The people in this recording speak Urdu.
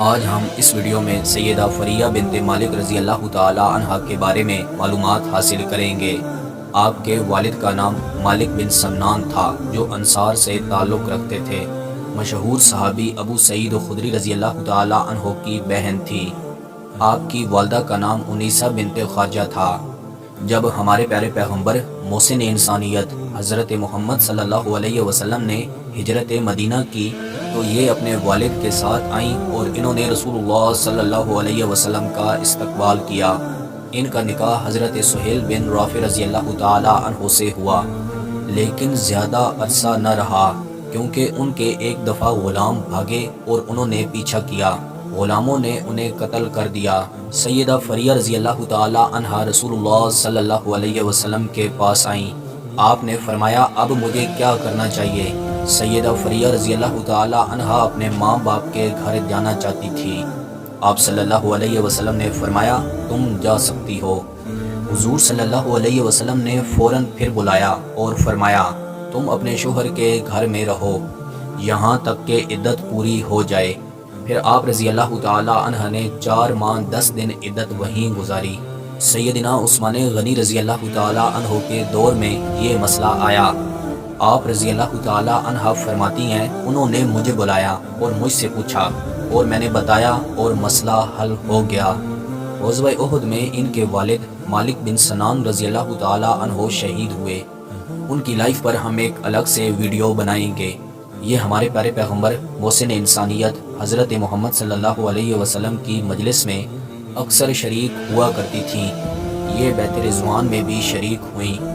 آج ہم اس ویڈیو میں سیدہ فریہ بنت مالک رضی اللہ تعالی عنہ کے بارے میں معلومات حاصل کریں گے۔ آپ کے والد کا نام مالک بن سنان تھا جو انصار سے تعلق رکھتے تھے۔ مشہور صحابی ابو سعید خدری رضی اللہ تعالی عنہ کی بہن تھی۔ آپ کی والدہ کا نام انیسہ بنت خواجہ تھا۔ جب ہمارے پیارے پیغمبر محسن انسانیت حضرت محمد صلی اللہ علیہ وسلم نے ہجرت مدینہ کی تو یہ اپنے والد کے ساتھ آئیں اور انہوں نے رسول اللہ صلی اللہ علیہ وسلم کا استقبال کیا۔ ان کا نکاح حضرت سہیل بن رافع رضی اللہ تعالی عنہ سے ہوا، لیکن زیادہ عرصہ نہ رہا کیونکہ ان کے ایک دفعہ غلام بھاگے اور انہوں نے پیچھا کیا۔ غلاموں نے انہیں قتل کر دیا۔ سیدہ فریہ رضی اللہ تعالی عنہ رسول اللہ صلی اللہ علیہ وسلم کے پاس آئیں۔ آپ نے فرمایا اب مجھے کیا کرنا چاہیے؟ سیدہ فریہ رضی اللہ تعالی عنہ اپنے ماں باپ کے گھر جانا چاہتی تھی۔ آپ صلی اللہ علیہ وسلم نے فرمایا تم جا سکتی ہو۔ حضور صلی اللہ علیہ وسلم نے فوراً پھر بلایا اور فرمایا تم اپنے شوہر کے گھر میں رہو یہاں تک کہ عدت پوری ہو جائے۔ پھر آپ رضی اللہ تعالی عنہ نے 4 ماہ 10 دن عدت وہیں گزاری۔ سیدنا عثمان غنی رضی اللہ تعالی عنہ کے دور میں یہ مسئلہ آیا۔ آپ رضی اللہ تعالی عنہ فرماتی ہیں انہوں نے مجھے بلایا اور مجھ سے پوچھا اور میں نے بتایا اور مسئلہ حل ہو گیا۔ غزوہ احد میں ان کے والد مالک بن سنان رضی اللہ تعالی عنہ شہید ہوئے۔ ان کی لائف پر ہم ایک الگ سے ویڈیو بنائیں گے۔ یہ ہمارے پیارے پیغمبر محسن انسانیت حضرت محمد صلی اللہ علیہ وسلم کی مجلس میں اکثر شریک ہوا کرتی تھیں۔ یہ بیت رضوان میں بھی شریک ہوئیں۔